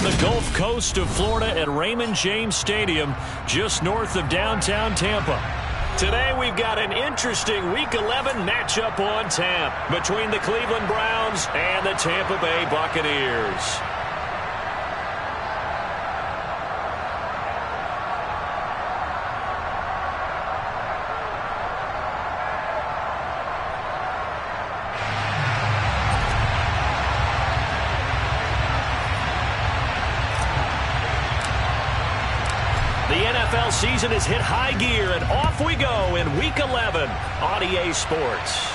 from the Gulf Coast of Florida at Raymond James Stadium, just north of downtown Tampa. Today we've got an interesting Week 11 matchup on tap between the Cleveland Browns and the Tampa Bay Buccaneers. The NFL season has hit high gear, and off we go in Week 11 on EA Sports.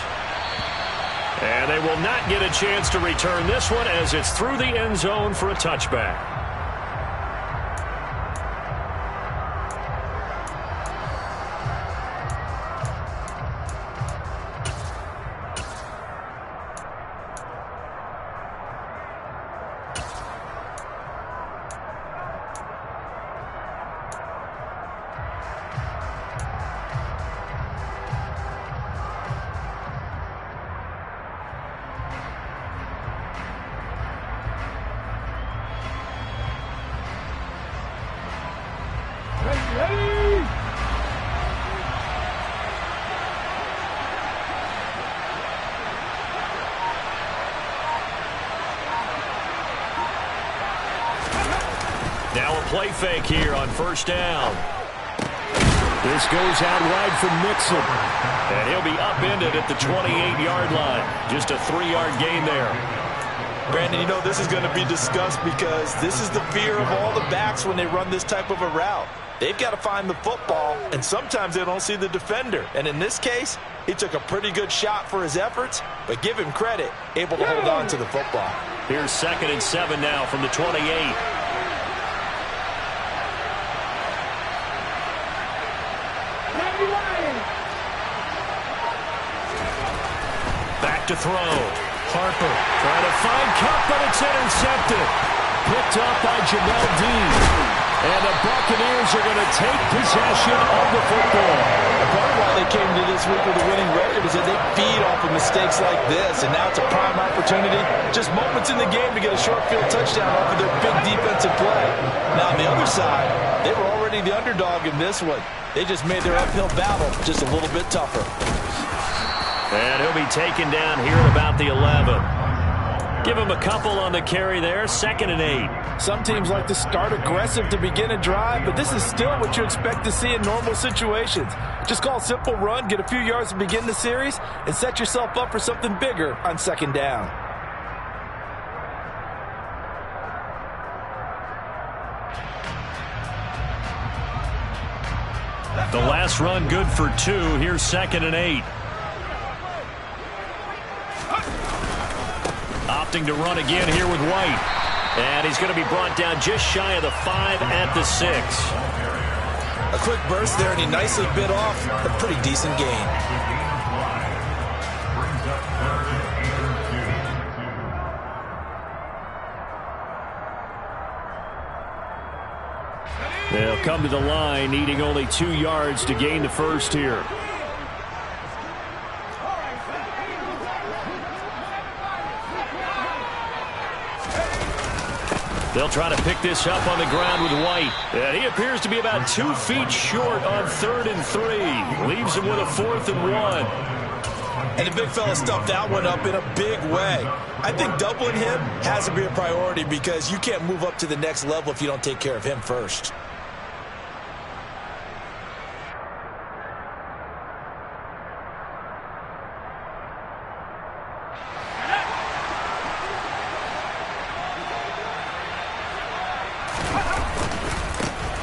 And they will not get a chance to return this one as it's through the end zone for a touchback. Now a play fake here on first down. This goes out wide from Mixon. And he'll be upended at the 28-yard line. Just a 3-yard gain there. Brandon, you know this is going to be discussed because this is the fear of all the backs when they run this type of a route. They've got to find the football, and sometimes they don't see the defender. And in this case, he took a pretty good shot for his efforts, but give him credit, able to hold on to the football. Here's 2nd and 7 now from the 28. Back to throw. Harper trying to find Kupp, but it's intercepted. Picked up by Jamel Dean. And the Buccaneers are going to take possession of the football. Part of why they came to this week with a winning record is that they feed off of mistakes like this, and now it's a prime opportunity. Just moments in the game to get a short field touchdown off of their big defensive play. Now on the other side, they were already the underdog in this one. They just made their uphill battle just a little bit tougher. And he'll be taken down here at about the 11. Give him a couple on the carry there, 2nd and 8. Some teams like to start aggressive to begin a drive, but this is still what you expect to see in normal situations. Just call a simple run, get a few yards to begin the series, and set yourself up for something bigger on 2nd down. The last run good for 2. Here's 2nd and 8. Opting to run again here with White. And he's going to be brought down just shy of the 5 at the 6. A quick burst there, and he nicely bit off a pretty decent gain. They'll come to the line, needing only 2 yards to gain the first here. They'll try to pick this up on the ground with White. And he appears to be about 2 feet short on 3rd and 3. Leaves him with a 4th and 1. And the big fella stuffed that one up in a big way. I think doubling him has to be a priority because you can't move up to the next level if you don't take care of him first.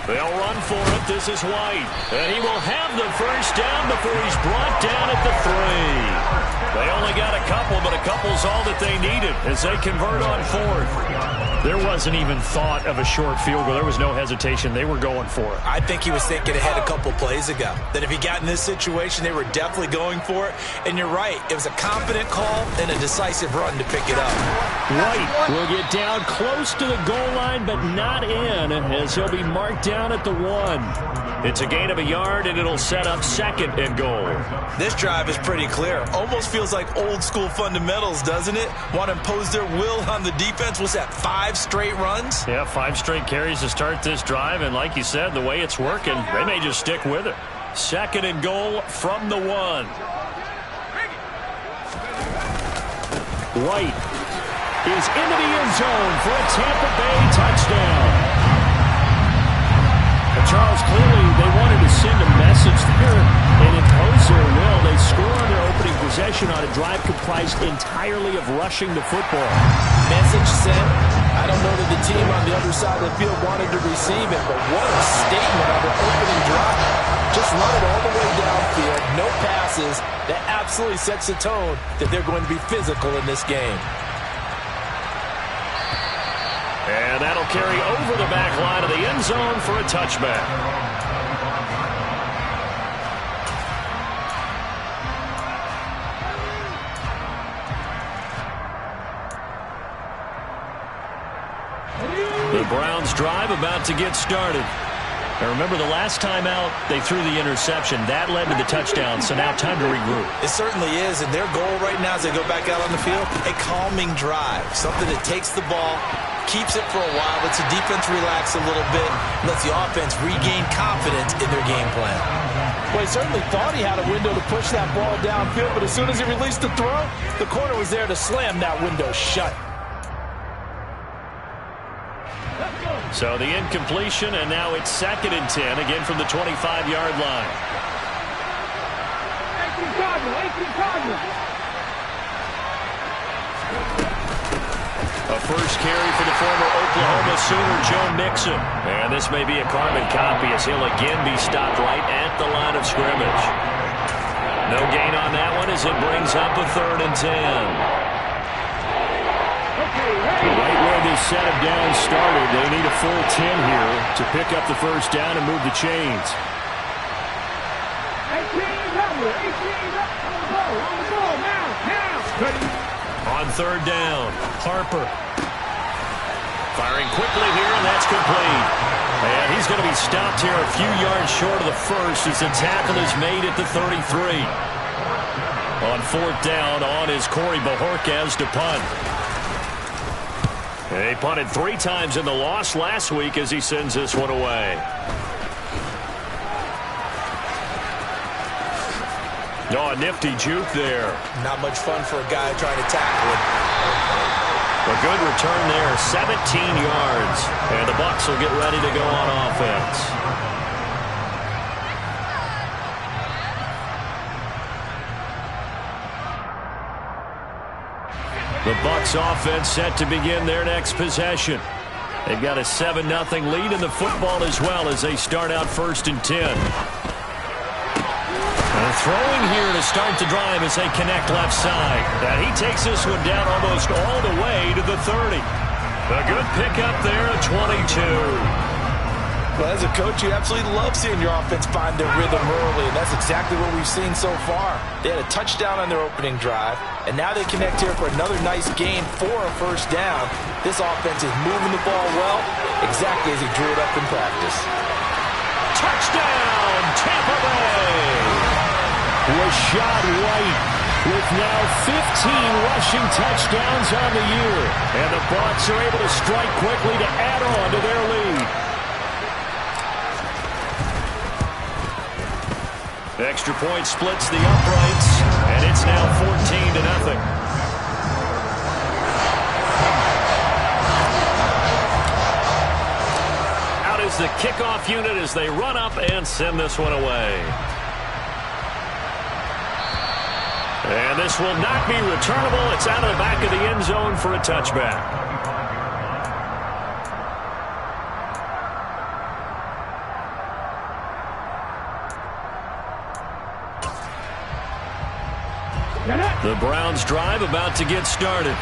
They'll run for it. This is White. And he will have the first down before he's brought down at the 3. They only got a couple, but a couple's all that they needed as they convert on 4th. There wasn't even thought of a short field goal. There was no hesitation. They were going for it. I think he was thinking ahead a couple plays ago. That if he got in this situation, they were definitely going for it. And you're right. It was a confident call and a decisive run to pick it up. White will get down close to the goal line, but not in, as he'll be marked down at the 1. It's a gain of a yard, and it'll set up 2nd and goal. This drive is pretty clear. Almost feels feels like old school fundamentals, doesn't it? Want to impose their will on the defense. Was that 5 straight runs? Yeah, 5 straight carries to start this drive, and like you said, the way it's working, they may just stick with it. 2nd and goal from the 1. White is into the end zone for a Tampa Bay touchdown. Charles, clearly they wanted to send a message there and impose their will. They score on their opening possession on a drive comprised entirely of rushing the football. Message sent. I don't know that the team on the other side of the field wanted to receive it, but what a statement on their opening drive. Just run it all the way downfield, no passes. That absolutely sets the tone that they're going to be physical in this game. And that'll carry over the back line of the end zone for a touchback. The Browns drive about to get started. And remember, the last time out, they threw the interception. That led to the touchdown, so now time to regroup. It certainly is, and their goal right now as they go back out on the field, a calming drive. Something that takes the ball, keeps it for a while, lets the defense relax a little bit, lets the offense regain confidence in their game plan. Well, he certainly thought he had a window to push that ball downfield, but as soon as he released the throw, the corner was there to slam that window shut. So the incompletion, and now it's 2nd and 10, again from the 25-yard line. A first carry for the former Oklahoma Sooner, Joe Mixon. And this may be a carbon copy as he'll again be stopped right at the line of scrimmage. No gain on that one as it brings up a 3rd and 10. Right where this set of downs started, they need a full 10 here to pick up the first down and move the chains. 18 up, on the ball, now. On 3rd down, Harper. Firing quickly here, and that's complete. And he's going to be stopped here a few yards short of the first as the tackle is made at the 33. On 4th down, on is Corey Bojorquez to punt. He punted 3 times in the loss last week as he sends this one away. Oh, a nifty juke there. Not much fun for a guy trying to tackle it. A good return there, 17 yards. And the Bucs will get ready to go on offense. The Bucs offense set to begin their next possession. They've got a 7-0 lead in the football as well as they start out 1st and 10. Throwing here to start the drive as they connect left side. And he takes this one down almost all the way to the 30. A good pickup there at 22. Well, as a coach, you absolutely love seeing your offense find their rhythm early, and that's exactly what we've seen so far. They had a touchdown on their opening drive, and now they connect here for another nice game for a first down. This offense is moving the ball well, exactly as he drew it up in practice. Touchdown, Tampa Bay! Rashad White with now 15 rushing touchdowns on the year. And the Bucs are able to strike quickly to add on to their lead. Extra point splits the uprights, and it's now 14-0. Out is the kickoff unit as they run up and send this one away. And this will not be returnable. It's out of the back of the end zone for a touchback. The Browns drive about to get started.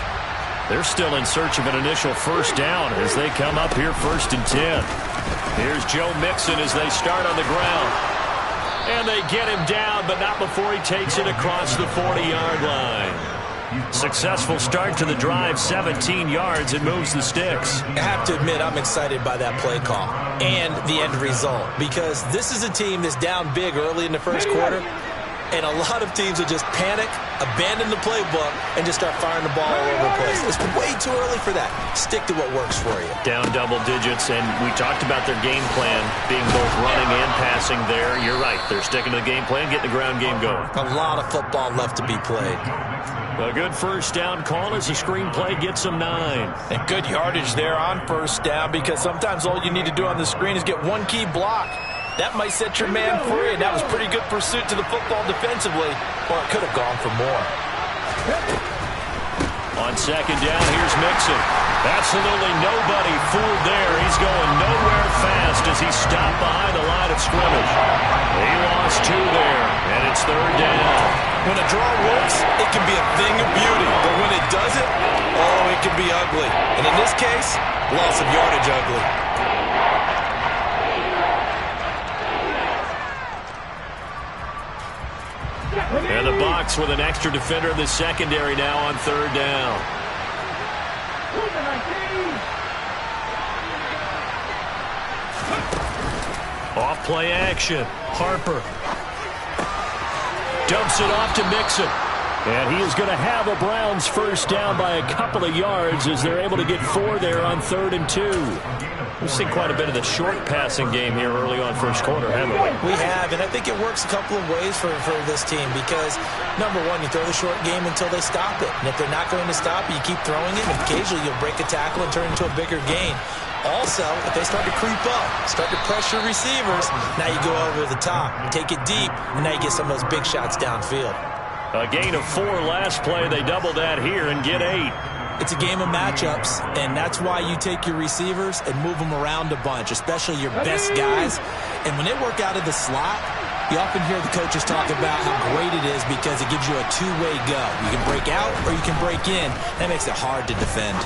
They're still in search of an initial first down as they come up here 1st and 10. Here's Joe Mixon as they start on the ground. And they get him down, but not before he takes it across the 40-yard line. Successful start to the drive, 17 yards, and moves the sticks. I have to admit, I'm excited by that play call and the end result, because this is a team that's down big early in the first quarter. And a lot of teams will just panic, abandon the playbook, and just start firing the ball all over the place. It's way too early for that. Stick to what works for you. Down double digits, and we talked about their game plan being both running and passing there. You're right. They're sticking to the game plan, getting the ground game going. A lot of football left to be played. A good first down call as the screenplay gets them 9. And good yardage there on first down, because sometimes all you need to do on the screen is get one key block. That might set your man free, and that was pretty good pursuit to the football defensively, or it could have gone for more. On second down, here's Mixon. Absolutely nobody fooled there. He's going nowhere fast as he's stopped behind the line of scrimmage. He lost 2 there, and it's third down. When a draw works, it can be a thing of beauty, but when it doesn't, oh, it can be ugly. And in this case, loss of yardage ugly. And the Bucs with an extra defender in the secondary now on third down. Off play action. Harper dumps it off to Mixon. And he is going to have a Browns first down by a couple of yards as they're able to get 4 there on 3rd and 2. We've seen quite a bit of the short passing game here early on first quarter, haven't we? We have, and I think it works a couple of ways for this team because, number one, you throw the short game until they stop it. And if they're not going to stop it, you keep throwing it, and occasionally you'll break a tackle and turn it into a bigger gain. Also, if they start to creep up, start to pressure receivers, now you go over the top, take it deep, and now you get some of those big shots downfield. A gain of 4 last play. They double that here and get 8. It's a game of matchups, and that's why you take your receivers and move them around a bunch, especially your best guys. And when they work out of the slot, you often hear the coaches talk about how great it is because it gives you a two-way go. You can break out or you can break in. That makes it hard to defend.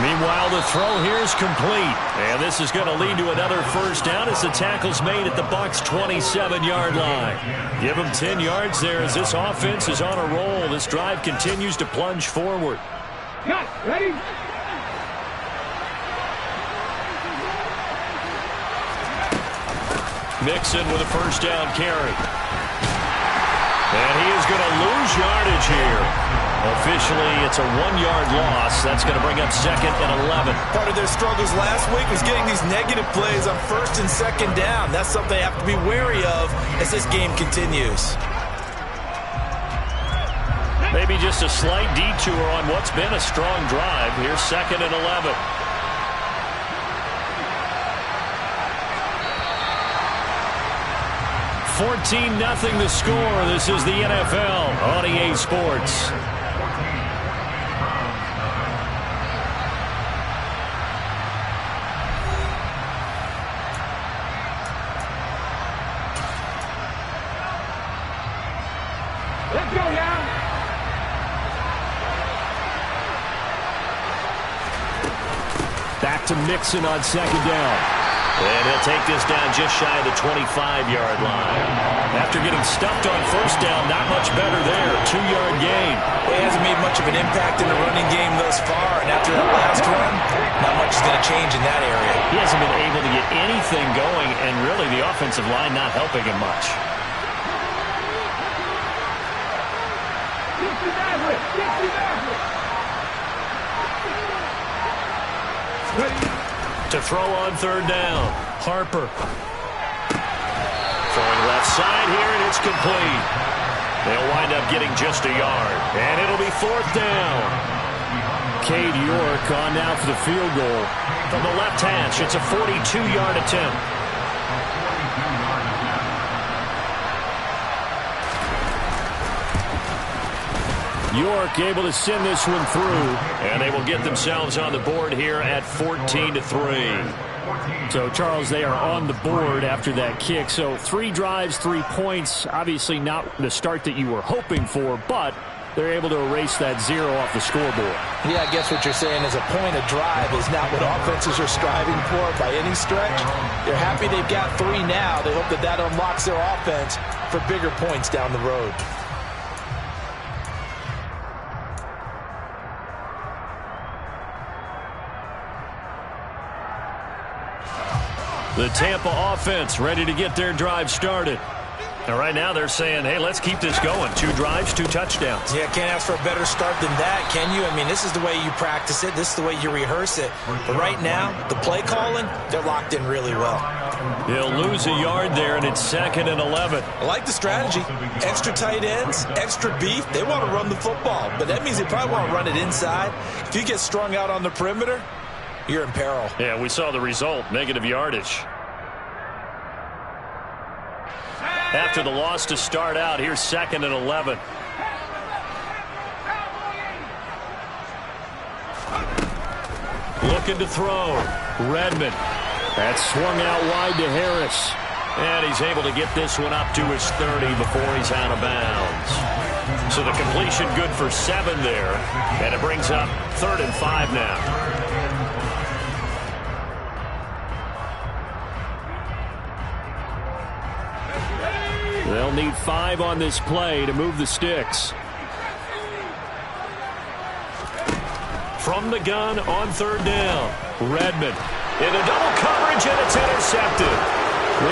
Meanwhile, the throw here is complete. And this is going to lead to another first down as the tackle's made at the Bucs' 27-yard line. Give them 10 yards there as this offense is on a roll. This drive continues to plunge forward. Cut. Ready? Mixon with a first down carry. And he is going to lose yardage here. Officially, it's a 1-yard loss. That's going to bring up 2nd and 11. Part of their struggles last week was getting these negative plays on 1st and 2nd down. That's something they have to be wary of as this game continues. Maybe just a slight detour on what's been a strong drive. Here's 2nd and 11. $14-0 the score. This is the NFL on EA Sports. Let's go now. Back to Mixon on 2nd down. And he'll take this down just shy of the 25-yard line. After getting stuffed on first down, not much better there. 2-yard gain. He hasn't made much of an impact in the running game thus far. And after that last run, not much is going to change in that area. He hasn't been able to get anything going, and really the offensive line not helping him much. To throw on 3rd down. Harper. Throwing left side here, and it's complete. They'll wind up getting just a yard. And it'll be 4th down. Cade York on now for the field goal. From the left hash, it's a 42-yard attempt. York able to send this one through, and they will get themselves on the board here at 14-3. So, Charles, they are on the board after that kick. So 3 drives, 3 points. Obviously not the start that you were hoping for, but they're able to erase that 0 off the scoreboard. Yeah, I guess what you're saying is a point of drive is not what offenses are striving for by any stretch. They're happy they've got 3 now. They hope that that unlocks their offense for bigger points down the road. The Tampa offense ready to get their drive started. And right now they're saying, hey, let's keep this going. 2 drives, 2 touchdowns. Yeah, can't ask for a better start than that, can you? I mean, this is the way you practice it. This is the way you rehearse it. But right now, the play calling, they're locked in really well. He'll lose a yard there, and it's 2nd and 11. I like the strategy. Extra tight ends, extra beef. They want to run the football, but that means they probably want to run it inside. If you get strung out on the perimeter, you're in peril. Yeah, we saw the result, negative yardage. After the loss to start out, here's 2nd and 11. Looking to throw. Redmond. That's swung out wide to Harris. And he's able to get this one up to his 30 before he's out of bounds. So the completion good for 7 there. And it brings up 3rd and 5 now. They'll need 5 on this play to move the sticks. From the gun on 3rd down. Redmond into double coverage, and it's intercepted.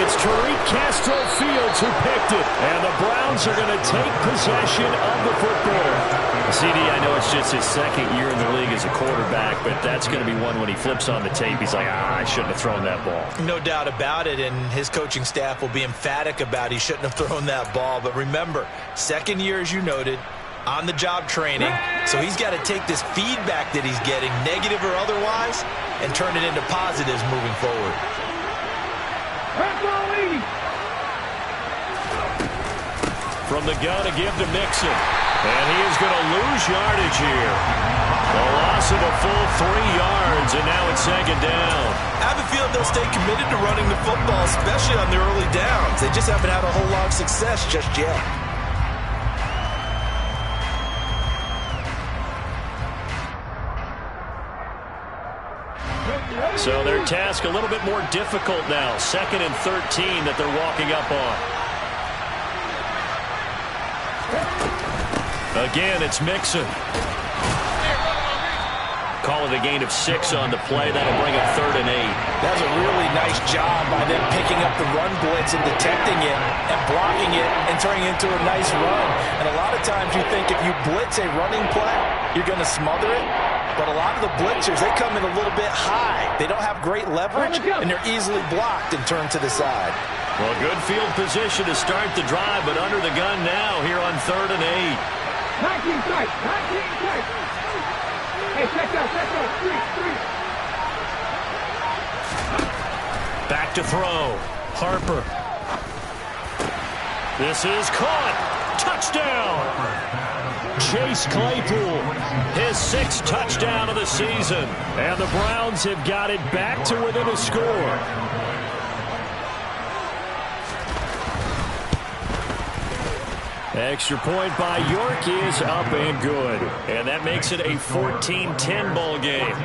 It's Tariq Castro-Fields who picked it, and the Browns are going to take possession of the football. CD, I know it's just his 2nd year in the league as a quarterback, but that's going to be one when he flips on the tape. He's like, I shouldn't have thrown that ball. No doubt about it, and his coaching staff will be emphatic about he shouldn't have thrown that ball. But remember, 2nd year, as you noted, on-the-job training, so he's got to take this feedback that he's getting, negative or otherwise, and turn it into positives moving forward. From the gun, a give to Mixon. And he is going to lose yardage here. A loss of a full 3 yards, and now it's 2nd down. I have a feeling they'll stay committed to running the football, especially on their early downs. They just haven't had a whole lot of success just yet. So their task a little bit more difficult now. 2nd and 13 that they're walking up on. Again, it's Mixon. Call it a gain of 6 on the play. That'll bring up 3rd and 8. That was a really nice job by them picking up the run blitz and detecting it and blocking it and turning it into a nice run. And a lot of times you think if you blitz a running play, you're going to smother it. But a lot of the blitzers, they come in a little bit high. They don't have great leverage, and they're easily blocked and turned to the side. Well, good field position to start the drive, but under the gun now here on 3rd and 8. 19 tight. 19 tight. Hey, check out. 3. Back to throw. Harper. This is caught. Touchdown. Chase Claypool, his 6th touchdown of the season. And the Browns have got it back to within a score. Extra point by York is up and good. And that makes it a 14-10 ball game.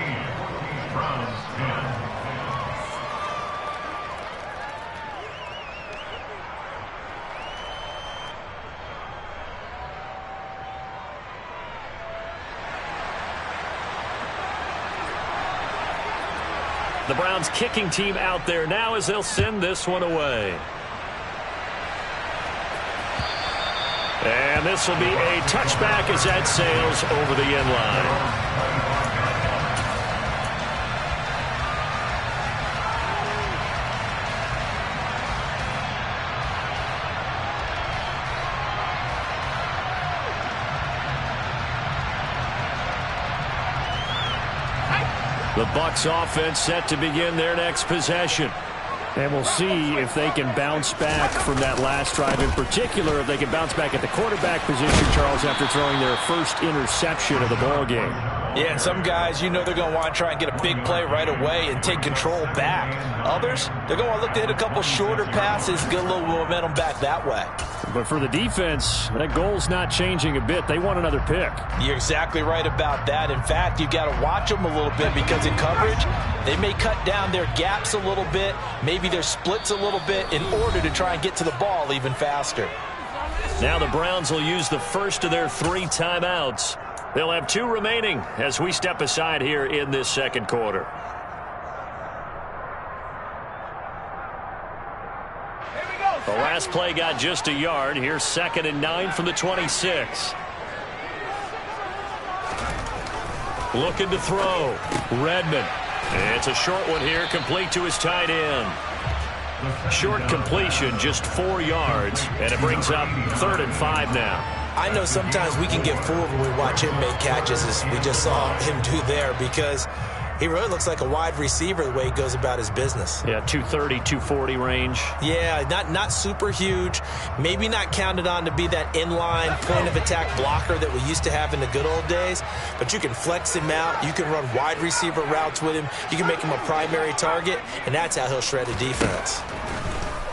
The Browns kicking team out there now as they'll send this one away. And this will be a touchback as that sails over the end line. The Bucs offense set to begin their next possession. And we'll see if they can bounce back from that last drive. In particular, if they can bounce back at the quarterback position, Charles, after throwing their first interception of the ball game. Yeah, and some guys, you know they're going to want to try and get a big play right away and take control back. Others, they're going to look to hit a couple shorter passes, get a little momentum back that way. But for the defense, that goal's not changing a bit. They want another pick. You're exactly right about that. In fact, you've got to watch them a little bit because in coverage, they may cut down their gaps a little bit, maybe their splits a little bit in order to try and get to the ball even faster. Now the Browns will use the first of their 3 timeouts. They'll have 2 remaining as we step aside here in this second quarter. The last Last play got just a yard. Here's 2nd and 9 from the 26. Looking to throw. Redmond. It's a short one here, complete to his tight end. Short completion, just 4 yards, and it brings up 3rd and 5 now. I know sometimes we can get fooled when we watch him make catches, as we just saw him do there, because he really looks like a wide receiver the way he goes about his business. Yeah, 230, 240 range. Yeah, not super huge. Maybe not counted on to be that inline point-of-attack blocker that we used to have in the good old days. But you can flex him out. You can run wide receiver routes with him. You can make him a primary target, and that's how he'll shred a defense.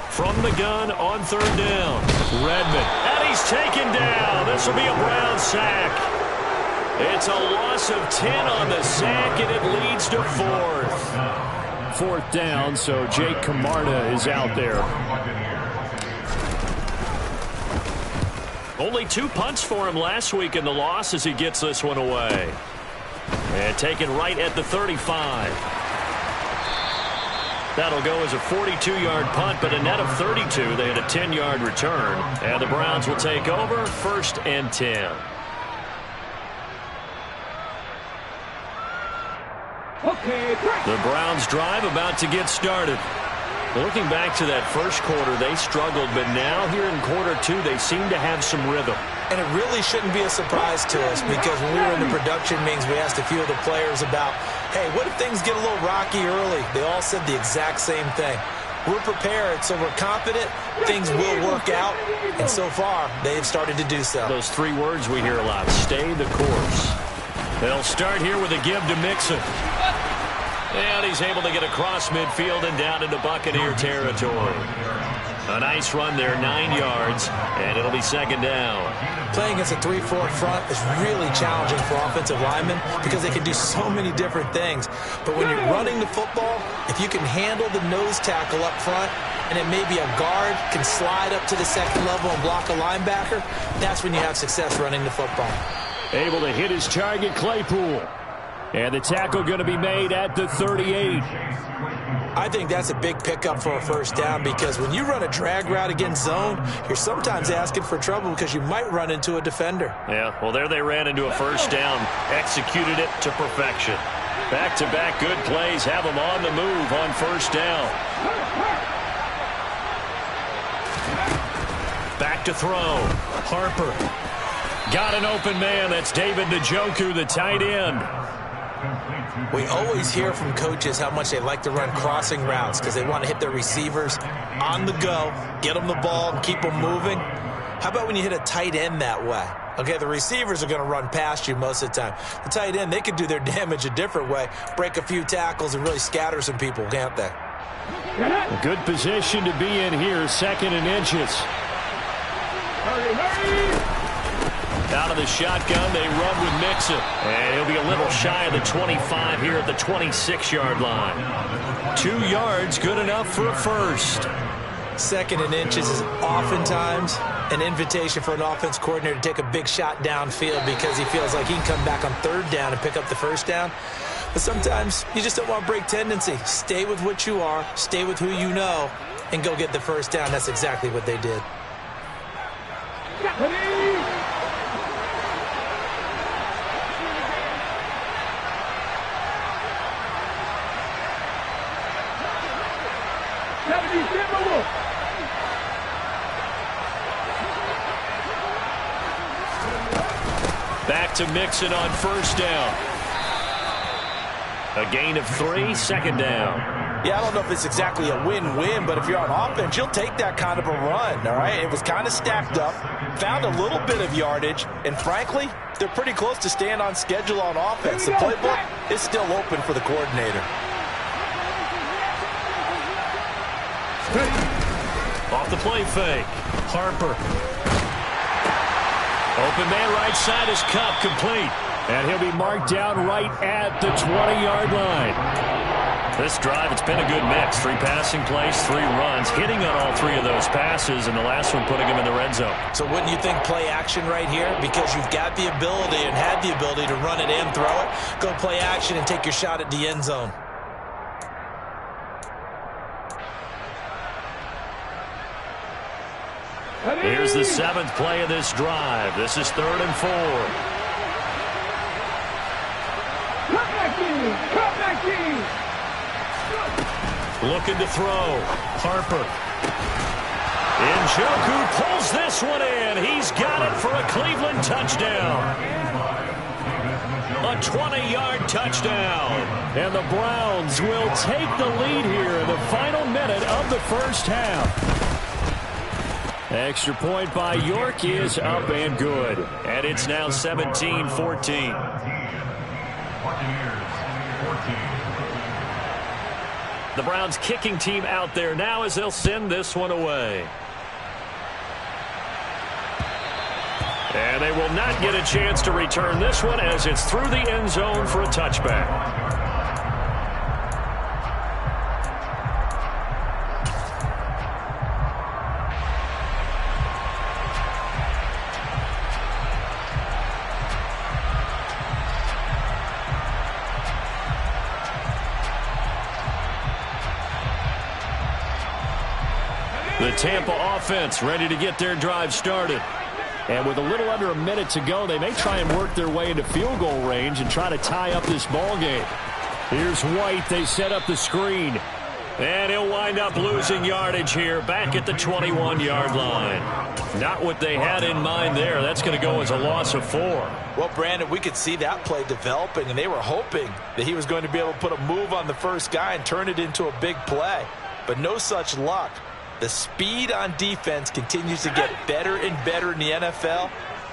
From the gun on 3rd down. Redmond. And he's taken down. This will be a Brown sack. It's a loss of 10 on the sack, and it leads to 4th. 4th down, so Jake Camarda is out there. Only 2 punts for him last week in the loss as he gets this one away. And taken right at the 35. That'll go as a 42-yard punt, but a net of 32. They had a 10-yard return. And the Browns will take over, 1st and 10. The Browns drive about to get started. Looking back to that first quarter, they struggled, but now here in quarter 2, they seem to have some rhythm. And it really shouldn't be a surprise to us, because when we were in the production meetings, we asked a few of the players about, hey, what if things get a little rocky early? They all said the exact same thing. We're prepared, so we're confident things will work out, and so far, they have started to do so. Those 3 words we hear a lot, stay the course. They'll start here with a give to Mixon. And he's able to get across midfield and down into Buccaneer territory. A nice run there, 9 yards, and it'll be 2nd down. Playing against a 3-4 front is really challenging for offensive linemen because they can do so many different things. But when you're running the football, if you can handle the nose tackle up front, and then maybe a guard can slide up to the 2nd level and block a linebacker, that's when you have success running the football. Able to hit his target, Claypool. And the tackle going to be made at the 38. I think that's a big pickup for a 1st down, because when you run a drag route against zone, you're sometimes asking for trouble because you might run into a defender. Yeah, well, there they ran into a 1st down, executed it to perfection. Back-to-back good plays have them on the move on 1st down. Back to throw. Harper. Got an open man. That's David Njoku, the tight end. We always hear from coaches how much they like to run crossing routes because they want to hit their receivers on the go, get them the ball, and keep them moving. How about when you hit a tight end that way? Okay, the receivers are going to run past you most of the time. The tight end, they could do their damage a different way, break a few tackles, and really scatter some people, can't they? A good position to be in here, 2nd and inches. Out of the shotgun, they run with Mixon. And he'll be a little shy of the 25 here at the 26-yard line. 2 yards, good enough for a 1st. 2nd and inches is oftentimes an invitation for an offense coordinator to take a big shot downfield because he feels like he can come back on 3rd down and pick up the 1st down. But sometimes you just don't want to break tendency. Stay with what you are, stay with who you know, and go get the 1st down. That's exactly what they did. Back to Mixon on 1st down. A gain of 3, 2nd down. Yeah, I don't know if it's exactly a win-win, but if you're on offense, you'll take that kind of a run, all right? It was kind of stacked up, found a little bit of yardage, and frankly, they're pretty close to staying on schedule on offense. The playbook is still open for the coordinator. Off the play fake. Harper. Open man right side is Cup, complete. And he'll be marked down right at the 20-yard line. This drive, it's been a good mix. 3 passing plays, 3 runs, hitting on all 3 of those passes, and the last one putting him in the red zone. So wouldn't you think play action right here? Because you've got the ability and had the ability to run it and throw it. Go play action and take your shot at the end zone. Here's the 7th play of this drive. This is 3rd and 4. Looking to throw. Harper. Njoku pulls this one in. He's got it for a Cleveland touchdown. A 20-yard touchdown. And the Browns will take the lead here in the final minute of the first half. Extra point by York is up and good. And it's now 17-14. The Browns kicking team out there now as they'll send this one away. And they will not get a chance to return this one as it's through the end zone for a touchback. The Tampa offense ready to get their drive started. And with a little under a minute to go, they may try and work their way into field goal range and try to tie up this ball game. Here's White. They set up the screen. And he'll wind up losing yardage here back at the 21-yard line. Not what they had in mind there. That's going to go as a loss of 4. Well, Brandon, we could see that play developing, and they were hoping that he was going to be able to put a move on the first guy and turn it into a big play. But no such luck. The speed on defense continues to get better and better in the NFL.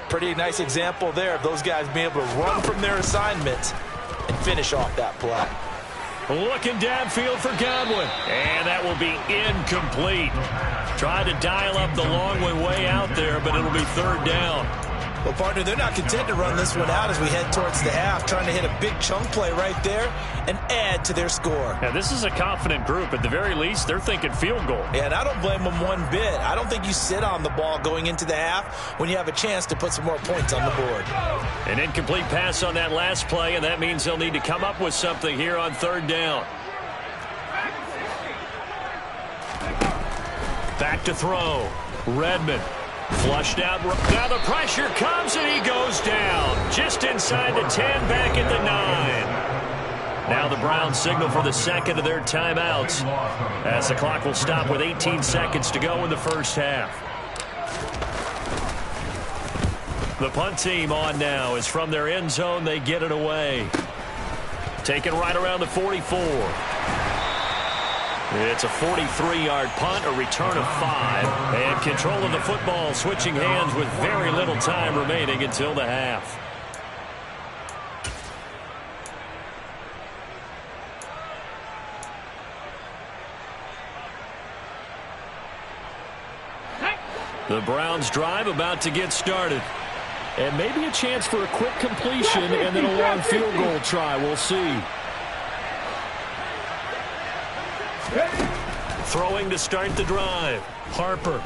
Pretty nice example there of those guys being able to run from their assignments and finish off that play. Looking downfield for Godwin. And that will be incomplete. Tried to dial up the long one way out there, but it'll be 3rd down. Well, partner, they're not content to run this one out as we head towards the half, trying to hit a big chunk play right there and add to their score. Now, this is a confident group. At the very least, they're thinking field goal. And I don't blame them one bit. I don't think you sit on the ball going into the half when you have a chance to put some more points on the board. An incomplete pass on that last play, and that means they'll need to come up with something here on 3rd down. Back to throw. Redmond. Flushed out. Now the pressure comes, and he goes down. Just inside the 10, back at the 9. Now the Browns signal for the second of their timeouts, as the clock will stop with 18 seconds to go in the first half. The punt team on now is from their end zone. They get it away. Taken right around the 44. It's a 43-yard punt, a return of 5, and control of the football switching hands with very little time remaining until the half. The Browns drive about to get started. And maybe a chance for a quick completion and then a long field goal try. We'll see. Throwing to start the drive. Harper.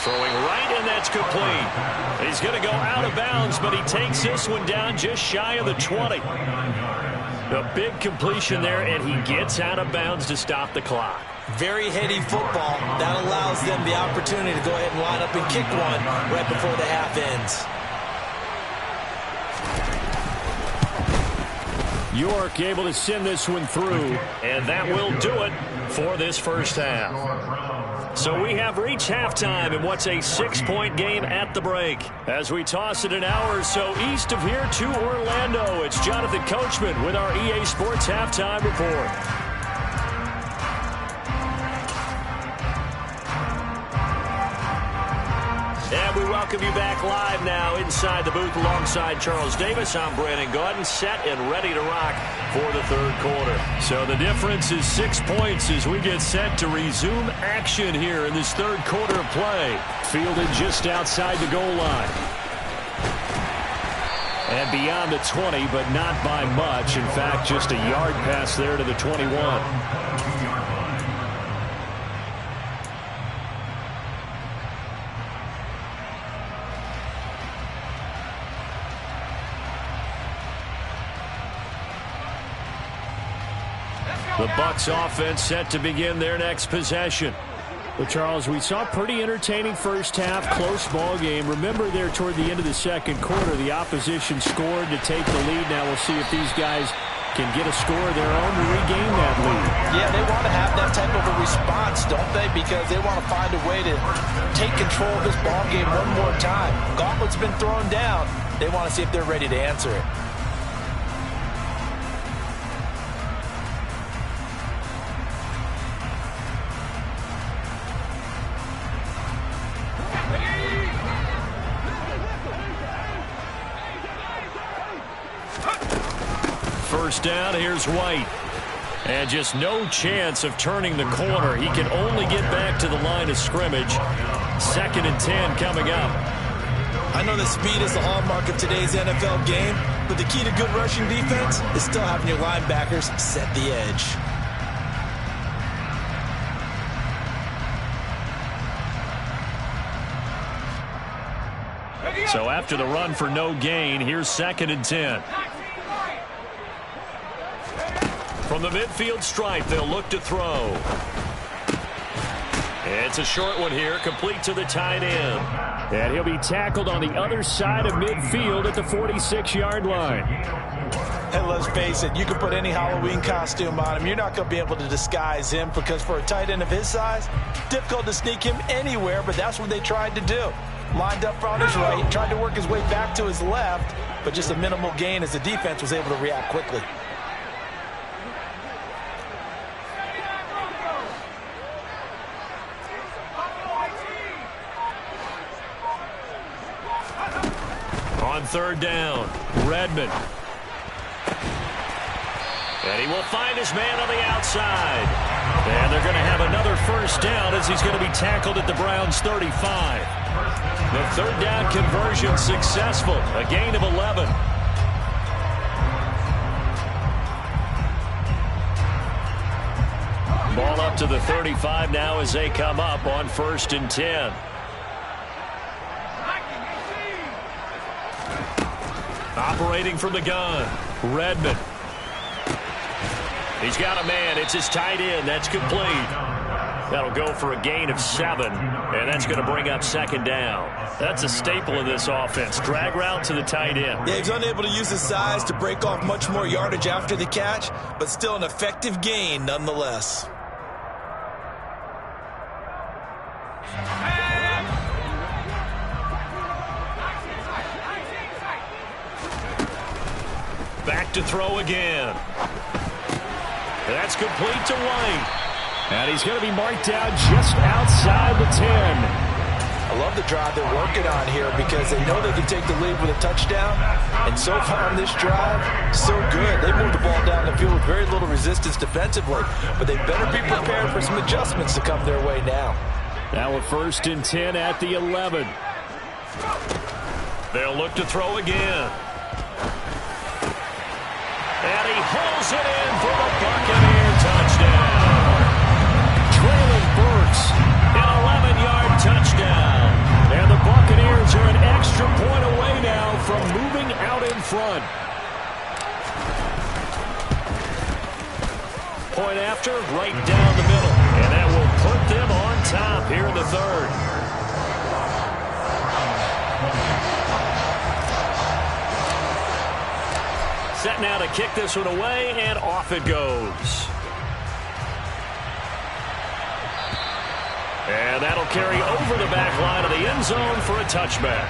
Throwing right, and that's complete. He's going to go out of bounds, but he takes this one down just shy of the 20. A big completion there, and he gets out of bounds to stop the clock. Very heady football. That allows them the opportunity to go ahead and line up and kick one right before the half ends. York able to send this one through, and that will do it for this first half. So we have reached halftime in what's a 6-point game at the break. As we toss it an hour or so east of here to Orlando, it's Jonathan Coachman with our EA Sports Halftime Report. And we welcome you back live now inside the booth alongside Charles Davis. I'm Brandon Gaudin, set and ready to rock for the third quarter. So the difference is 6 points as we get set to resume action here in this third quarter of play. Fielded just outside the goal line. And beyond the 20, but not by much. In fact, just a yard pass there to the 21. The Bucs offense set to begin their next possession. Well, Charles, we saw pretty entertaining first half, close ball game. Remember there toward the end of the second quarter, the opposition scored to take the lead. Now we'll see if these guys can get a score of their own to regain that lead. Yeah, they want to have that type of a response, don't they? Because they want to find a way to take control of this ball game one more time. Gauntlet's been thrown down. They want to see if they're ready to answer it. First down, here's White. And just no chance of turning the corner. He can only get back to the line of scrimmage. 2nd and 10 coming up. I know that speed is the hallmark of today's NFL game, but the key to good rushing defense is still having your linebackers set the edge. So after the run for no gain, here's 2nd and 10. From the midfield stripe, they'll look to throw. It's a short one here, complete to the tight end. And he'll be tackled on the other side of midfield at the 46-yard line. And let's face it, you can put any Halloween costume on him. You're not going to be able to disguise him because for a tight end of his size, difficult to sneak him anywhere, but that's what they tried to do. Lined up on his right, tried to work his way back to his left, but just a minimal gain as the defense was able to react quickly. On 3rd down, Redmond. And he will find his man on the outside. And they're going to have another first down as he's going to be tackled at the Browns' 35. The 3rd down conversion successful. A gain of 11. Ball up to the 35 now as they come up on 1st and 10. Operating from the gun, Redmond. He's got a man. It's his tight end. That's complete. That'll go for a gain of 7, and that's going to bring up 2nd down. That's a staple of this offense. Drag route to the tight end. Yeah, he's unable to use his size to break off much more yardage after the catch, but still an effective gain nonetheless. Back to throw again. That's complete to White. And he's going to be marked down just outside the 10. I love the drive they're working on here because they know they can take the lead with a touchdown. And so far on this drive, so good. They moved the ball down the field with very little resistance defensively. But they better be prepared for some adjustments to come their way now. Now a 1st and 10 at the 11. They'll look to throw again. And he hauls it in for the Buccaneer touchdown. Traylon Burks, an 11-yard touchdown. And the Buccaneers are an extra point away now from moving out in front. Point after, right down the middle. And that will put them on top here in the 3rd. Set now to kick this one away, and off it goes. And that'll carry over the back line of the end zone for a touchback.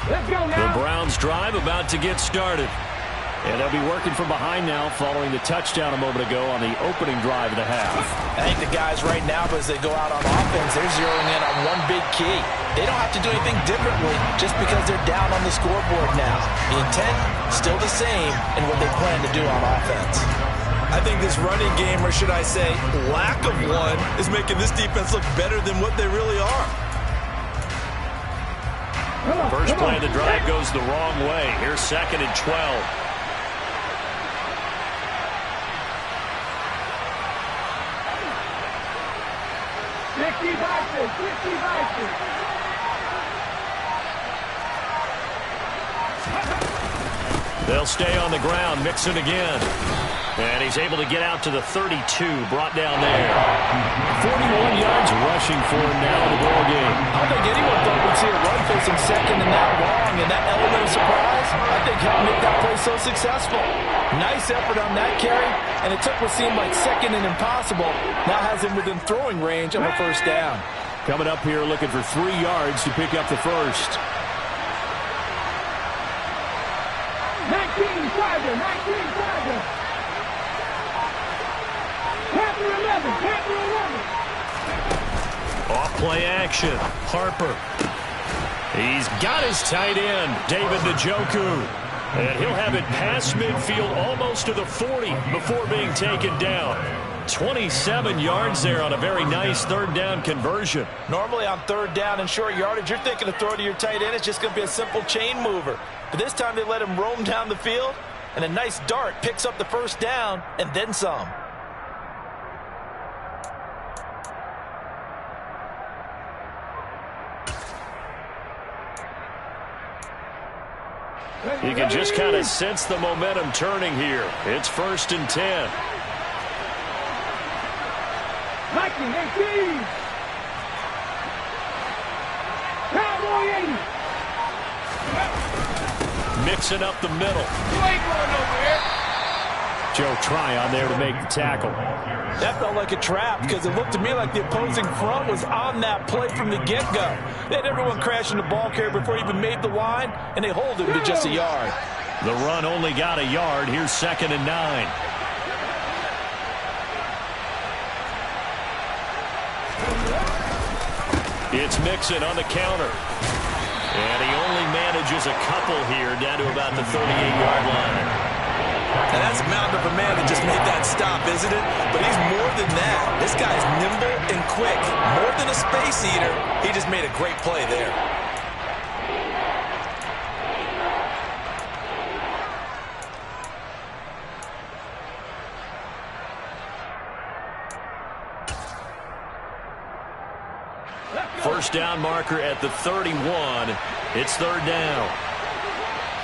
Let's go now. The Browns drive about to get started. And they'll be working from behind now following the touchdown a moment ago on the opening drive of the half. I think the guys right now, as they go out on offense, they're zeroing in on one big key. They don't have to do anything differently just because they're down on the scoreboard now. The intent, still the same in what they plan to do on offense. I think this running game, or should I say lack of one, is making this defense look better than what they really are. First play of the drive goes the wrong way. Here's 2nd and 12. They'll stay on the ground, mix it again. And he's able to get out to the 32, brought down there. 41 yards rushing for him now in the ball game. I don't think anyone thought we'd see a run facing second and that long, and that element of surprise, I think, helped make that play so successful. Nice effort on that carry, and it took what seemed like second and impossible. Now has him within throwing range of a first down. Coming up here looking for 3 yards to pick up the first. 19 Tiger, 19 Tiger. Panther 11, Panther 11. Off play action. Harper. He's got his tight end, David Njoku. And he'll have it past midfield almost to the 40 before being taken down. 27 yards there on a very nice third down conversion. Normally on third down and short yardage, you're thinking to throw to your tight end. It's just going to be a simple chain mover. But this time they let him roam down the field, and a nice dart picks up the first down and then some. You can just kind of sense the momentum turning here. It's 1st and 10. 19, 18. Cowboy 80. Mixing up the middle. You ain't going nowhere. Joe Tryon there to make the tackle. That felt like a trap because it looked to me like the opposing front was on that play from the get-go. They had everyone crashing the ball carrier before he even made the line, and they hold him to just a yard. The run only got a yard. Here's 2nd and 9. It's Mixon on the counter. And he only manages a couple here down to about the 38-yard line. And that's a mountain of a man that just made that stop, isn't it? But he's more than that. This guy's nimble and quick. More than a space eater, he just made a great play there. First down marker at the 31. It's 3rd down.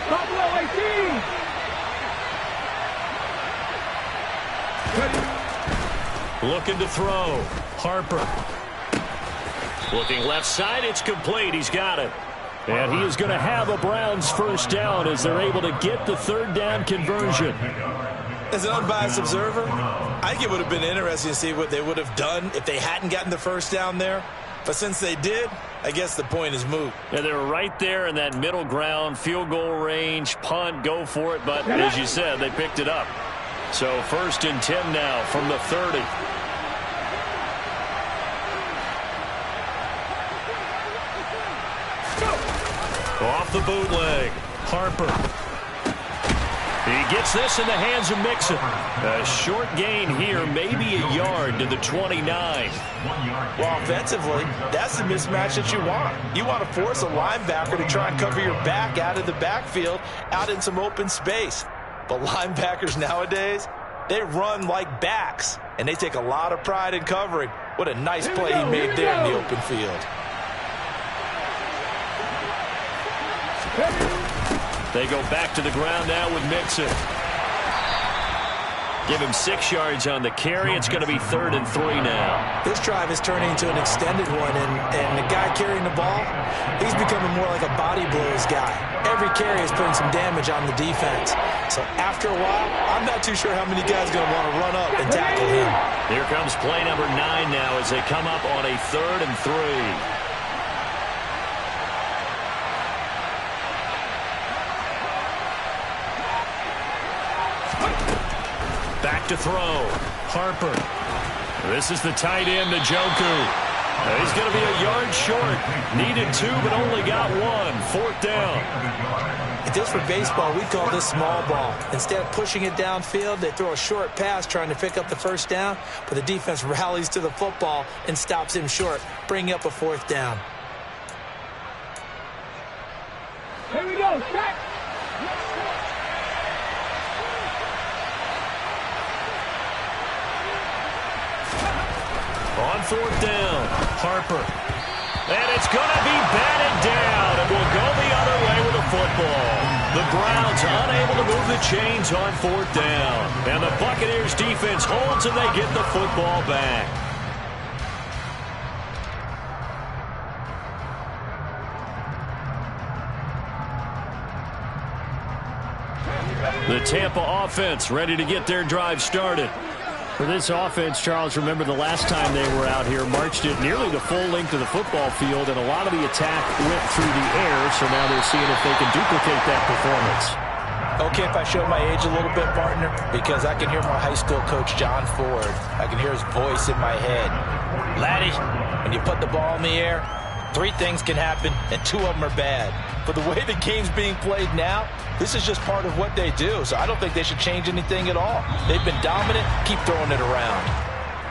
Buffalo 18. Looking to throw. Harper. Looking left side. It's complete. He's got it. And he is going to have a Browns first down as they're able to get the 3rd down conversion. As an unbiased observer, I think it would have been interesting to see what they would have done if they hadn't gotten the first down there. But since they did, I guess the point is moot. Yeah, they were right there in that middle ground, field goal range, punt, go for it. But as you said, they picked it up. So 1st and 10 now from the 30. Off the bootleg. Harper. He gets this in the hands of Mixon. A short gain here, maybe a yard to the 29. Well, offensively, that's the mismatch that you want. You want to force a linebacker to try and cover your back out of the backfield, out in some open space. But linebackers nowadays, they run like backs, and they take a lot of pride in covering. What a nice play he made there in the open field. They go back to the ground now with Mixon. Give him 6 yards on the carry. It's going to be 3rd and 3 now. This drive is turning into an extended one, and the guy carrying the ball, he's becoming more like a body blows guy. Every carry is putting some damage on the defense. So after a while, I'm not too sure how many guys are going to want to run up and tackle him. Here comes play number 9 now as they come up on a 3rd and 3. Back to throw. Harper. This is the tight end, Njoku. He's going to be a yard short. Needed 2, but only got 1. 4th down. If this were baseball, we'd call this small ball. Instead of pushing it downfield, they throw a short pass trying to pick up the first down, but the defense rallies to the football and stops him short, bringing up a 4th down. Here we go. Set. On 4th down, Harper. And it's going to be batted down, and we'll go the other way with the football. The Browns unable to move the chains on 4th down. And the Buccaneers defense holds and they get the football back. The Tampa offense ready to get their drive started. For this offense, Charles, remember the last time they were out here, marched it nearly the full length of the football field, and a lot of the attack went through the air, so now they're seeing if they can duplicate that performance. Okay, if I show my age a little bit, partner, because I can hear my high school coach, John Ford. I can hear his voice in my head. Laddie, when you put the ball in the air, 3 things can happen, and 2 of them are bad. But the way the game's being played now, this is just part of what they do. So I don't think they should change anything at all. They've been dominant. Keep throwing it around.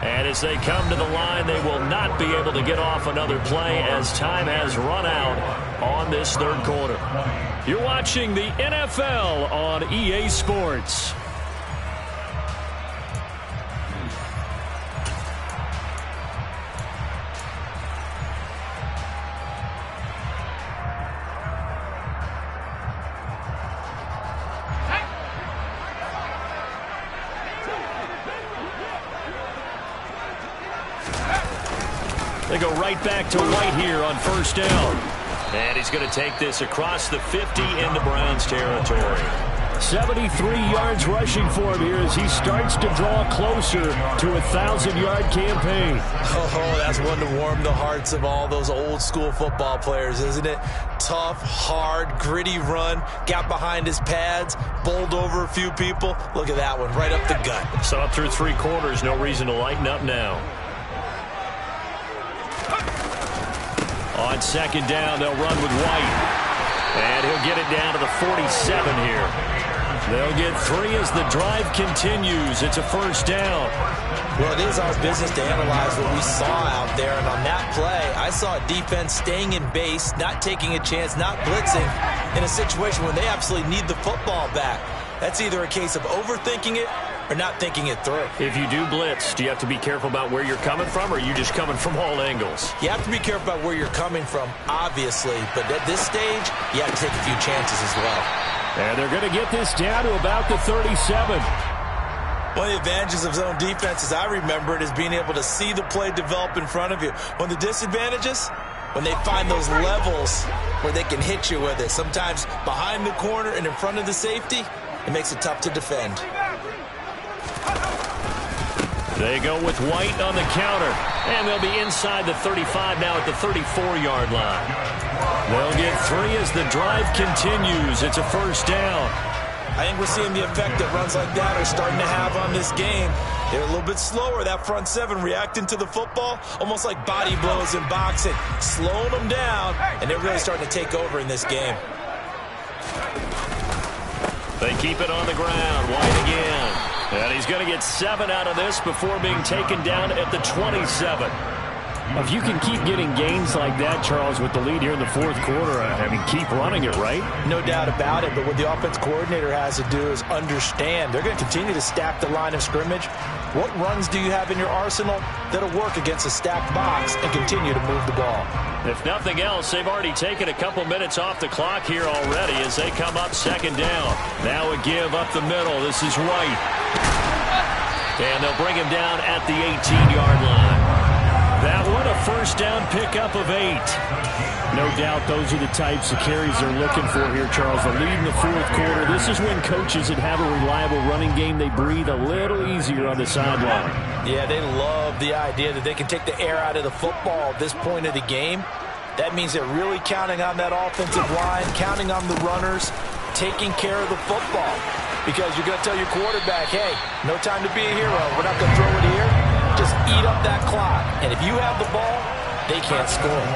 And as they come to the line, they will not be able to get off another play as time has run out on this 3rd quarter. You're watching the NFL on EA Sports. They go right back to White here on 1st down. And he's going to take this across the 50 into Browns territory. 73 yards rushing for him here as he starts to draw closer to a 1,000-yard campaign. Oh, that's one to warm the hearts of all those old-school football players, isn't it? Tough, hard, gritty run, got behind his pads, bowled over a few people. Look at that one, right up the gut. So up through 3 quarters, no reason to lighten up now. On 2nd down, they'll run with White. And he'll get it down to the 47 here. They'll get 3 as the drive continues. It's a 1st down. Well, it is our business to analyze what we saw out there. And on that play, I saw a defense staying in base, not taking a chance, not blitzing, in a situation where they absolutely need the football back. That's either a case of overthinking it or not thinking it through. If you do blitz, do you have to be careful about where you're coming from, or are you just coming from all angles? You have to be careful about where you're coming from, obviously. But at this stage, you have to take a few chances as well. And they're going to get this down to about the 37. One of the advantages of zone defense, as I remember it, is being able to see the play develop in front of you. One of the disadvantages, when they find those levels where they can hit you with it. Sometimes behind the corner and in front of the safety, it makes it tough to defend. They go with White on the counter, and they'll be inside the 35 now at the 34-yard line. They'll get 3 as the drive continues. It's a 1st down. I think we're seeing the effect that runs like that are starting to have on this game. They're a little bit slower, that front 7 reacting to the football, almost like body blows in boxing, slowing them down, and they're really starting to take over in this game. They keep it on the ground. White again. And he's going to get 7 out of this before being taken down at the 27. If you can keep getting gains like that, Charles, with the lead here in the 4th quarter, I mean, keep running it, right? No doubt about it, but what the offense coordinator has to do is understand. They're going to continue to stack the line of scrimmage. What runs do you have in your arsenal that'll work against a stacked box and continue to move the ball? If nothing else, they've already taken a couple minutes off the clock here already as they come up 2nd down. Now a give up the middle. This is White. And they'll bring him down at the 18-yard line. That one, a 1st down pickup of 8. No doubt those are the types of carries they're looking for here, Charles. The lead in the 4th quarter. This is when coaches that have a reliable running game, they breathe a little easier on the sideline. Yeah, they love the idea that they can take the air out of the football at this point of the game. That means they're really counting on that offensive line, counting on the runners, taking care of the football. Because you're going to tell your quarterback, hey, no time to be a hero. We're not going to throw it here. Just eat up that clock. And if you have the ball, they can't score.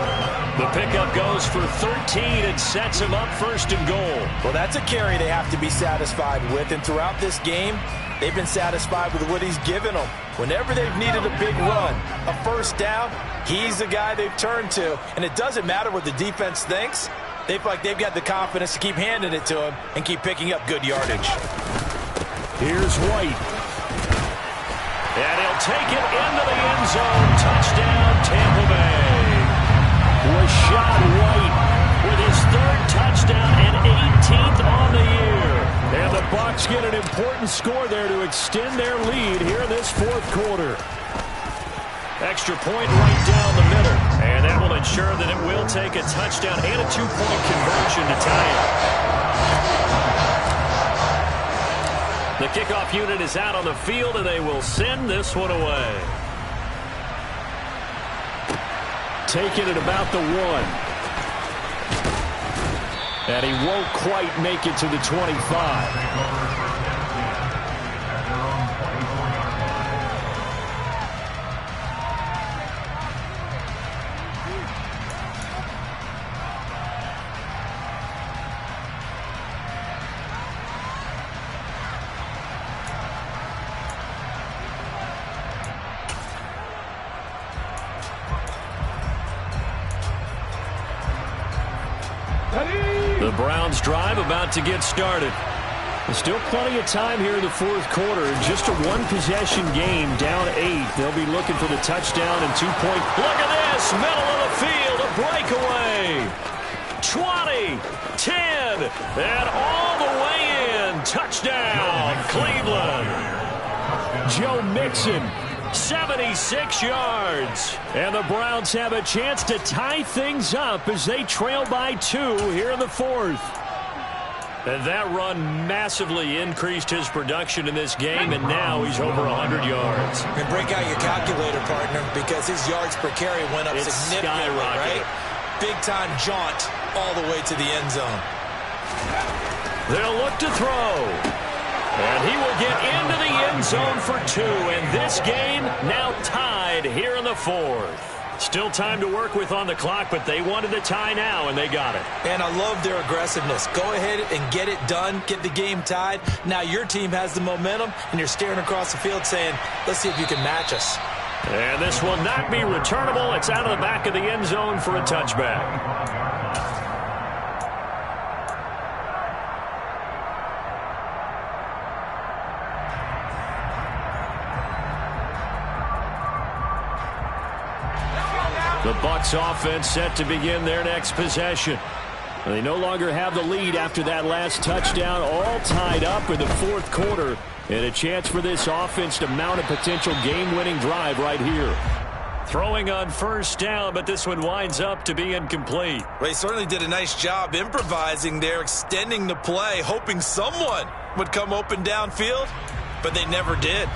The pickup goes for 13 and sets him up 1st and goal. Well, that's a carry they have to be satisfied with. And throughout this game, they've been satisfied with what he's given them. Whenever they've needed a big run, a 1st down, he's the guy they've turned to. And it doesn't matter what the defense thinks. They feel like they've got the confidence to keep handing it to him and keep picking up good yardage. Here's White. And he'll take it into the end zone. Touchdown, Tampa Bay. Rashad White with his 3rd touchdown and 18th on the year. And the Bucs get an important score there to extend their lead here in this fourth quarter. Extra point right down the middle. And that will ensure that it will take a touchdown and a two-point conversion to tie it. The kickoff unit is out on the field, and they will send this one away. Taking it about the 1. And he won't quite make it to the 25. The Browns drive about to get started. There's still plenty of time here in the fourth quarter. Just a one-possession game, down 8. They'll be looking for the touchdown and 2-point. Look at this, middle of the field, a breakaway. 20, 10, and all the way in. Touchdown, Cleveland. Joe Mixon. 76 yards. And the Browns have a chance to tie things up as they trail by 2 here in the fourth. And that run massively increased his production in this game, and now he's over 100 yards. And break out your calculator, partner, because his yards per carry went up significantly, right? Big-time jaunt all the way to the end zone. They'll look to throw. And he will get into the end zone for 2. And this game now tied here in the fourth. Still time to work with on the clock, but they wanted the tie now, and they got it. And I love their aggressiveness. Go ahead and get it done. Get the game tied. Now your team has the momentum, and you're staring across the field saying, let's see if you can match us. And this will not be returnable. It's out of the back of the end zone for a touchback. The Bucs offense set to begin their next possession. They no longer have the lead after that last touchdown, all tied up in the fourth quarter. And a chance for this offense to mount a potential game-winning drive right here. Throwing on first down, but this one winds up to be incomplete. They certainly did a nice job improvising there, extending the play, hoping someone would come open downfield, but they never did.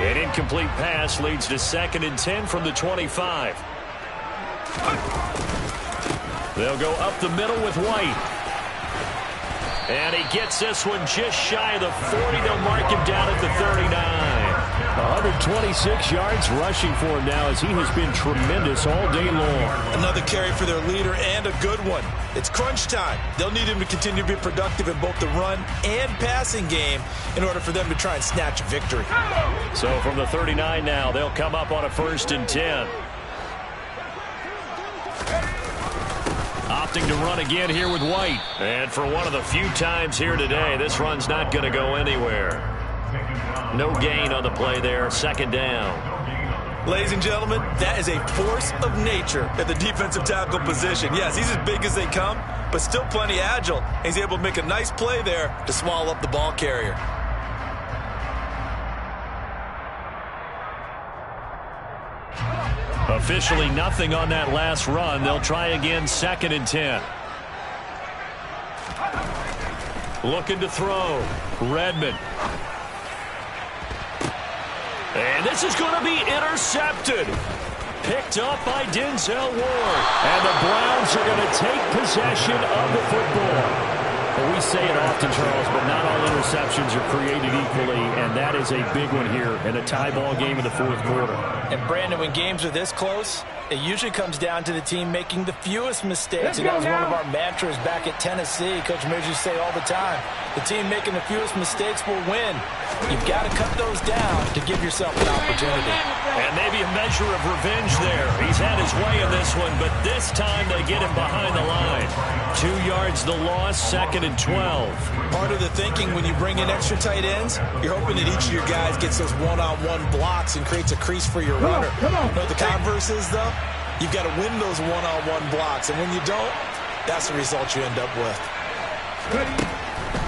An incomplete pass leads to 2nd and 10 from the 25. They'll go up the middle with White. And he gets this one just shy of the 40. They'll mark him down at the 39. 126 yards rushing for him now as he has been tremendous all day long. Another carry for their leader and a good one. It's crunch time. They'll need him to continue to be productive in both the run and passing game in order for them to try and snatch a victory. So from the 39 now, they'll come up on a 1st and 10. Opting to run again here with White. And for one of the few times here today, this run's not going to go anywhere. No gain on the play there, 2nd down. Ladies and gentlemen, that is a force of nature at the defensive tackle position. Yes, he's as big as they come, but still plenty agile. He's able to make a nice play there to swallow up the ball carrier. Officially nothing on that last run. They'll try again, 2nd and 10. Looking to throw. Redmond. And this is going to be intercepted. Picked up by Denzel Ward. And the Browns are going to take possession of the football. Well, we say it often, Charles, but not all interceptions are created equally, and that is a big one here in a tie ball game in the fourth quarter. And, Brandon, when games are this close, it usually comes down to the team making the fewest mistakes. And that was one of our mantras back at Tennessee. Coach Mears used to say all the time, the team making the fewest mistakes will win. You've got to cut those down to give yourself an opportunity. And maybe a measure of revenge there. He's had his way in this one, but this time they get him behind the line. 2 yards the loss, 2nd and 12. Part of the thinking when you bring in extra tight ends, you're hoping that each of your guys gets those one-on-one blocks and creates a crease for your runner. Come on. You know what the converse is, though? You've got to win those one-on-one blocks, and when you don't, that's the result you end up with.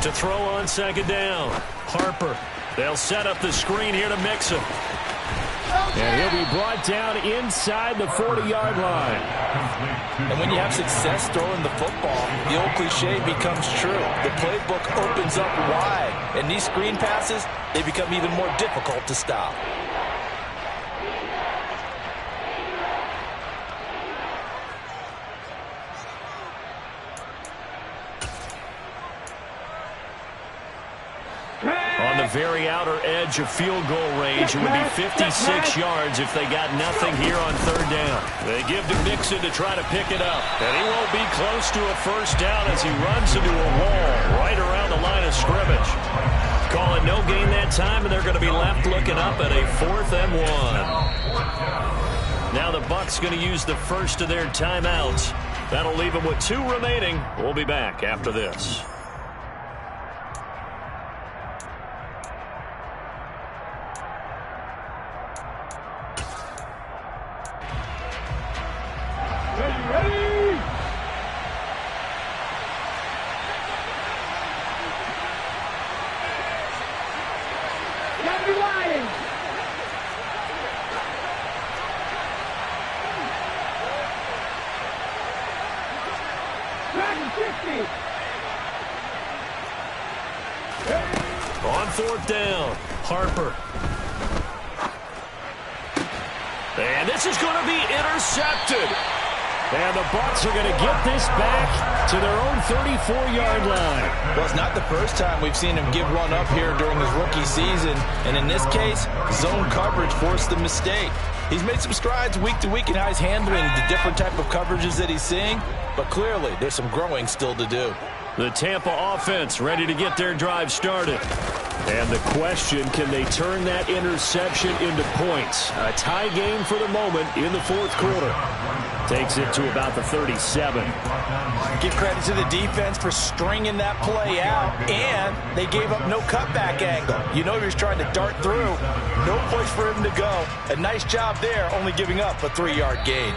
To throw on second down, Harper. They'll set up the screen here to mix him. And he'll be brought down inside the 40-yard line. And when you have success throwing the football, the old cliche becomes true. The playbook opens up wide, and these screen passes, they become even more difficult to stop. On the very outer edge of field goal range, it would be 56 yards if they got nothing here on third down. They give to Mixon to try to pick it up. And he won't be close to a first down as he runs into a wall right around the line of scrimmage. Call it no gain that time, and they're going to be left looking up at a 4th and 1. Now the Bucs going to use the first of their timeouts. That'll leave them with 2 remaining. We'll be back after this. On 4th down, Harper. And this is going to be intercepted. And the Bucs are going to get this back to their own 34-yard line. Well, it's not the first time we've seen him give one up here during his rookie season. And in this case, zone coverage forced the mistake. He's made some strides week to week in how he's handling the different type of coverages that he's seeing. But clearly, there's some growing still to do. The Tampa offense ready to get their drive started. And the question, can they turn that interception into points? A tie game for the moment in the 4th quarter. Takes it to about the 37. Give credit to the defense for stringing that play out, and they gave up no cutback angle. You know he was trying to dart through. No place for him to go. A nice job there, only giving up a 3-yard gain.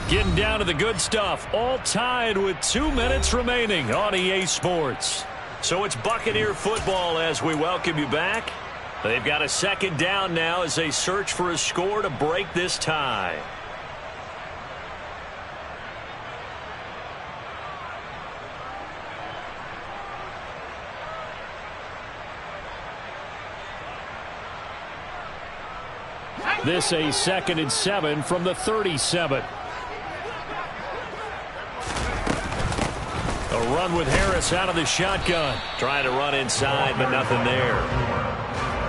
Getting down to the good stuff, all tied with 2 minutes remaining on EA Sports. So it's Buccaneer football as we welcome you back. They've got a second down now as they search for a score to break this tie. This a 2nd and 7 from the 37. A run with Harris out of the shotgun. Trying to run inside, but nothing there.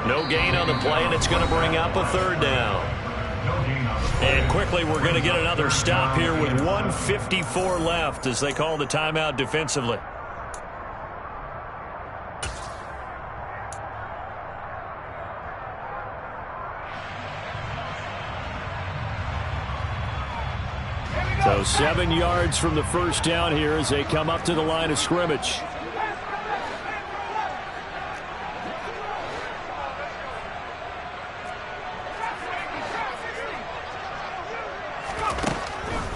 No gain on the play, and it's going to bring up a 3rd down. And quickly, we're going to get another stop here with 1:54 left as they call the timeout defensively. So 7 yards from the first down here as they come up to the line of scrimmage.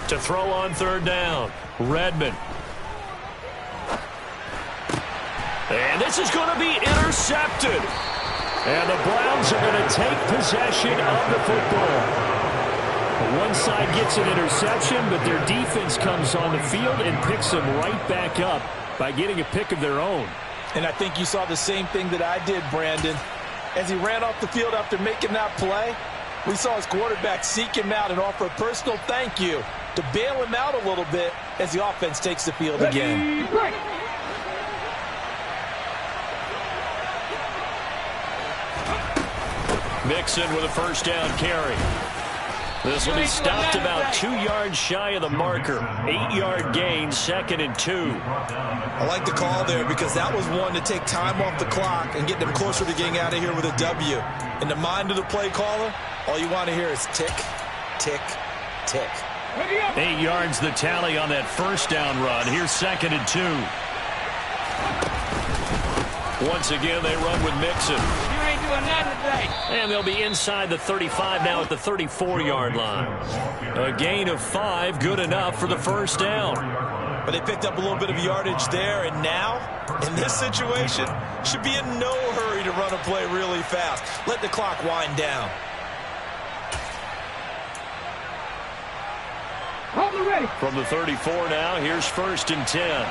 To throw on 3rd down, Redmond. And this is going to be intercepted. And the Browns are going to take possession of the football. One side gets an interception, but their defense comes on the field and picks them right back up by getting a pick of their own. And I think you saw the same thing that I did, Brandon. As he ran off the field after making that play, we saw his quarterback seek him out and offer a personal thank you to bail him out a little bit as the offense takes the field again. Mixon with a first down carry. This will be stopped about 2 yards shy of the marker. 8-yard gain, 2nd and 2. I like the call there because that was one to take time off the clock and get them closer to getting out of here with a W. In the mind of the play caller, all you want to hear is tick, tick, tick. 8 yards the tally on that first down run. Here's 2nd and 2. Once again, they run with Mixon. You ain't doing nothing today. And they'll be inside the 35 now at the 34-yard line. A gain of 5, good enough for the first down. But they picked up a little bit of yardage there, and now, in this situation, should be in no hurry to run a play really fast. Let the clock wind down. Hold it ready. From the 34 now, here's 1st and 10.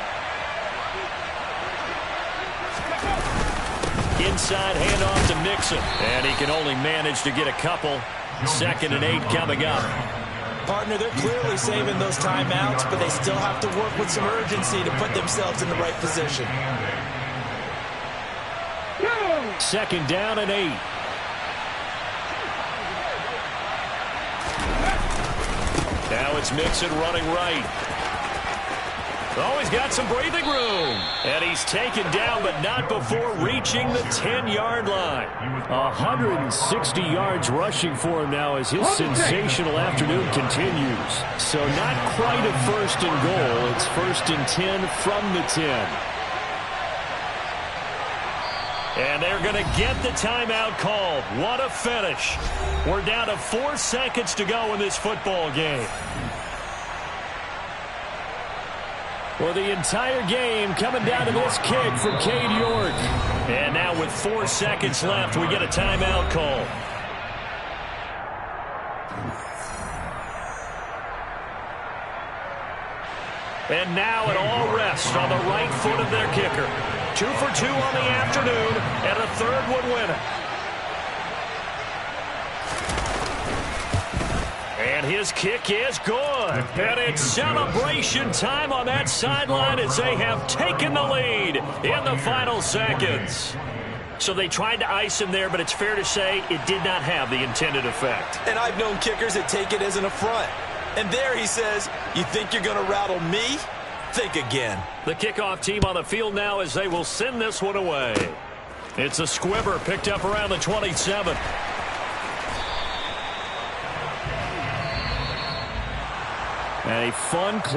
Inside handoff to Mixon. And he can only manage to get a couple. 2nd and 8 coming up. Partner, they're clearly saving those timeouts, but they still have to work with some urgency to put themselves in the right position. 2nd down and 8. Now it's Mixon running right. Oh, he's got some breathing room. And he's taken down, but not before reaching the 10-yard line. 160 yards rushing for him now as his sensational afternoon continues. So not quite a 1st and goal. It's 1st and 10 from the 10. And they're going to get the timeout called. What a finish. We're down to 4 seconds to go in this football game. Well, the entire game coming down to this kick from Cade York. And now with 4 seconds left, we get a timeout call. And now it all rests on the right foot of their kicker. 2 for 2 on the afternoon, and a 3rd would win it. And his kick is good. And it's celebration time on that sideline as they have taken the lead in the final seconds. So they tried to ice him there, but it's fair to say it did not have the intended effect. And I've known kickers that take it as an affront. And there he says, you think you're going to rattle me? Think again. The kickoff team on the field now as they will send this one away. It's a squibber picked up around the 27. A fun close.